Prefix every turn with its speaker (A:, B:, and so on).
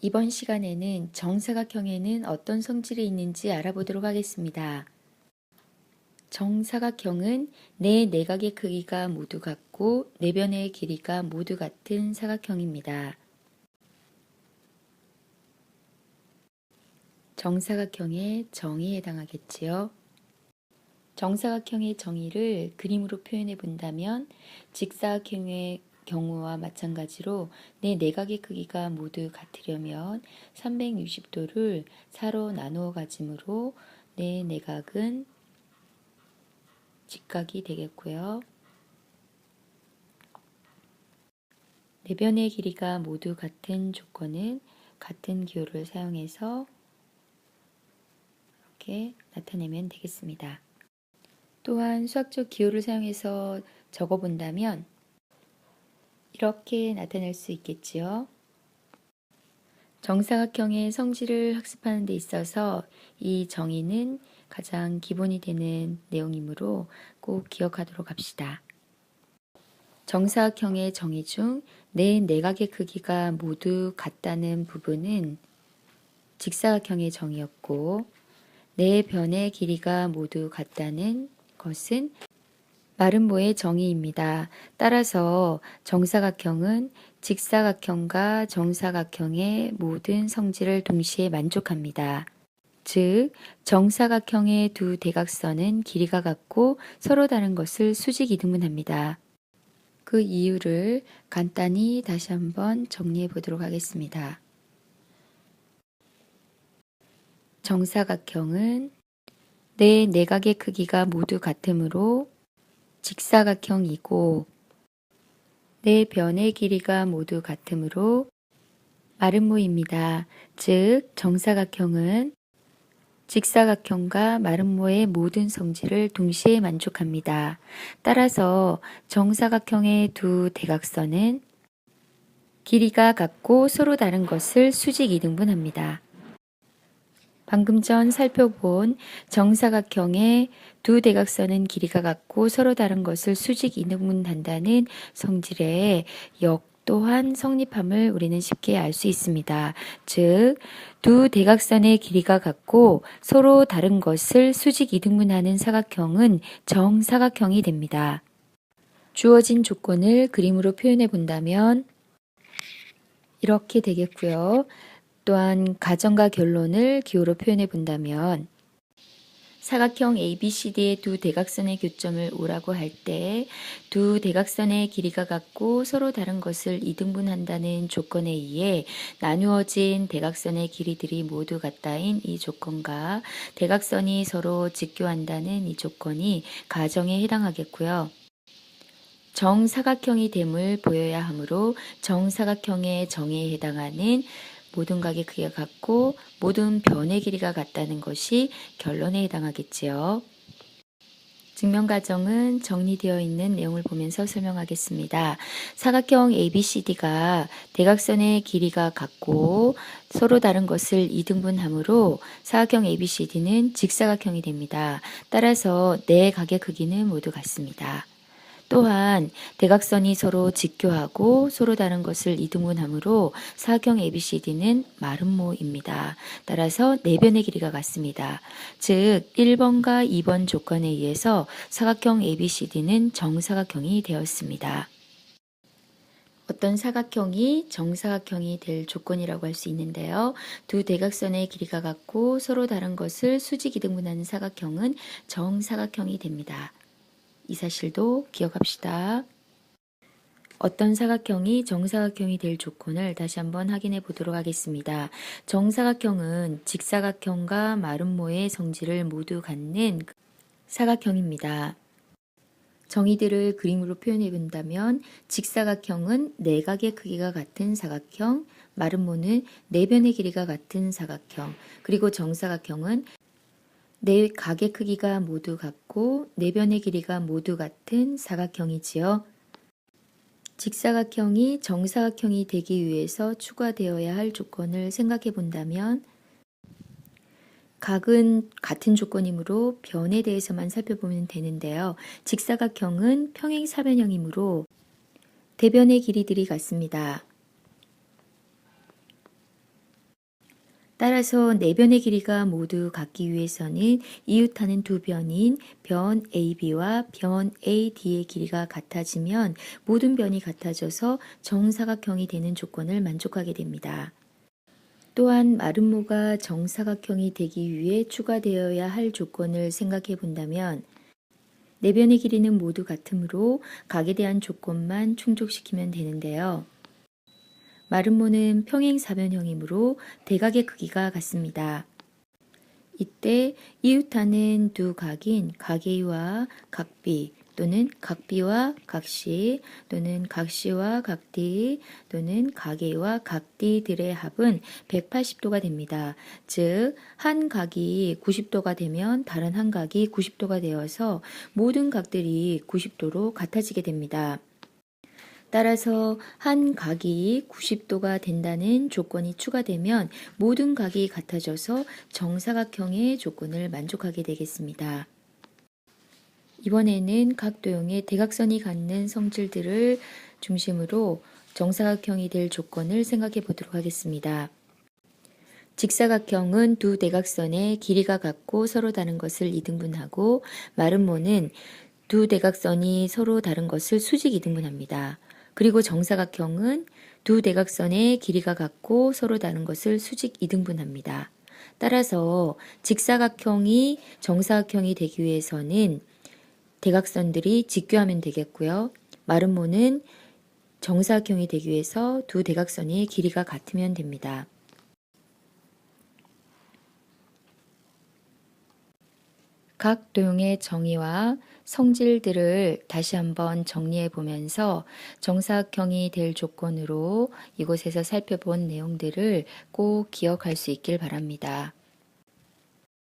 A: 이번 시간에는 정사각형에는 어떤 성질이 있는지 알아보도록 하겠습니다. 정사각형은 네 내각의 크기가 모두 같고 네 변의 길이가 모두 같은 사각형입니다. 정사각형의 정의에 해당하겠지요. 정사각형의 정의를 그림으로 표현해 본다면 직사각형의 경우와 마찬가지로 네 내각의 크기가 모두 같으려면 360도를 4로 나누어 가지므로 네 내각은 직각이 되겠고요. 네 변의 길이가 모두 같은 조건은 같은 기호를 사용해서 이렇게 나타내면 되겠습니다. 또한 수학적 기호를 사용해서 적어본다면 이렇게 나타낼 수 있겠지요. 정사각형의 성질을 학습하는 데 있어서 이 정의는 가장 기본이 되는 내용이므로 꼭 기억하도록 합시다. 정사각형의 정의 중 네 내각의 크기가 모두 같다는 부분은 직사각형의 정의였고 네 변의 길이가 모두 같다는 것은 마름모의 정의입니다. 따라서 정사각형은 직사각형과 정사각형의 모든 성질을 동시에 만족합니다. 즉, 정사각형의 두 대각선은 길이가 같고 서로 다른 것을 수직이등분합니다. 그 이유를 간단히 다시 한번 정리해 보도록 하겠습니다. 정사각형은 네 내각의 크기가 모두 같으므로 직사각형이고 네 변의 길이가 모두 같으므로 마름모입니다. 즉, 정사각형은 직사각형과 마름모의 모든 성질을 동시에 만족합니다. 따라서 정사각형의 두 대각선은 길이가 같고 서로 다른 것을 수직 이등분합니다. 방금 전 살펴본 정사각형의 두 대각선은 길이가 같고 서로 다른 것을 수직 이등분한다는 성질의 역 또한 성립함을 우리는 쉽게 알 수 있습니다. 즉, 두 대각선의 길이가 같고 서로 다른 것을 수직 이등분하는 사각형은 정사각형이 됩니다. 주어진 조건을 그림으로 표현해 본다면 이렇게 되겠고요. 또한 가정과 결론을 기호로 표현해 본다면 사각형 ABCD의 두 대각선의 교점을 O라고 할 때 두 대각선의 길이가 같고 서로 다른 것을 이등분한다는 조건에 의해 나누어진 대각선의 길이들이 모두 같다인 이 조건과 대각선이 서로 직교한다는 이 조건이 가정에 해당하겠고요. 정사각형이 됨을 보여야 하므로 정사각형의 정의에 해당하는 모든 각의 크기가 같고 모든 변의 길이가 같다는 것이 결론에 해당하겠지요. 증명과정은 정리되어 있는 내용을 보면서 설명하겠습니다. 사각형 ABCD가 대각선의 길이가 같고 서로 다른 것을 이등분하므로 사각형 ABCD는 직사각형이 됩니다. 따라서 네 각의 크기는 모두 같습니다. 또한 대각선이 서로 직교하고 서로 다른 것을 이등분하므로 사각형 ABCD는 마름모입니다. 따라서 네 변의 길이가 같습니다. 즉 1번과 2번 조건에 의해서 사각형 ABCD는 정사각형이 되었습니다. 어떤 사각형이 정사각형이 될 조건이라고 할 수 있는데요. 두 대각선의 길이가 같고 서로 다른 것을 수직 이등분하는 사각형은 정사각형이 됩니다. 이 사실도 기억합시다. 어떤 사각형이 정사각형이 될 조건을 다시 한번 확인해 보도록 하겠습니다. 정사각형은 직사각형과 마름모의 성질을 모두 갖는 사각형입니다. 정의들을 그림으로 표현해 본다면 직사각형은 네 각의 크기가 같은 사각형, 마름모는 네 변의 길이가 같은 사각형, 그리고 정사각형은 네 각의 크기가 모두 같고 네 변의 길이가 모두 같은 사각형이지요. 직사각형이 정사각형이 되기 위해서 추가되어야 할 조건을 생각해 본다면 각은 같은 조건이므로 변에 대해서만 살펴보면 되는데요. 직사각형은 따라서 네 변의 길이가 모두 같기 위해서는 이웃하는 두 변인 변 AB와 변 AD의 길이가 같아지면 모든 변이 같아져서 정사각형이 되는 조건을 만족하게 됩니다. 또한 마름모가 정사각형이 되기 위해 추가되어야 할 조건을 생각해 본다면 네 변의 길이는 모두 같으므로 각에 대한 조건만 충족시키면 되는데요. 마름모는 평행사변형이므로 대각의 크기가 같습니다. 이때 이웃하는 두 각인 각 A와 각 B 또는 각 B와 각 C 또는 각 C와 각 D 또는 각 A와 각 D들의 합은 180도가 됩니다. 즉, 한 각이 90도가 되면 다른 한 각이 90도가 되어서 모든 각들이 90도로 같아지게 됩니다. 따라서 한 각이 90도가 된다는 조건이 추가되면 모든 각이 같아져서 정사각형의 조건을 만족하게 되겠습니다. 이번에는 각 도형의 대각선이 갖는 성질들을 중심으로 정사각형이 될 조건을 생각해 보도록 하겠습니다. 직사각형은 두 대각선의 길이가 같고 서로 다른 것을 이등분하고 마름모는 두 대각선이 서로 다른 것을 수직 이등분합니다. 그리고 정사각형은 두 대각선의 길이가 같고 서로 다른 것을 수직 이등분합니다. 따라서 직사각형이 정사각형이 되기 위해서는 대각선들이 직교하면 되겠고요. 마름모는 정사각형이 되기 위해서 두 대각선의 길이가 같으면 됩니다. 각 도형의 정의와 성질들을 다시 한번 정리해 보면서 정사각형이 될 조건으로 이곳에서 살펴본 내용들을 꼭 기억할 수 있길 바랍니다.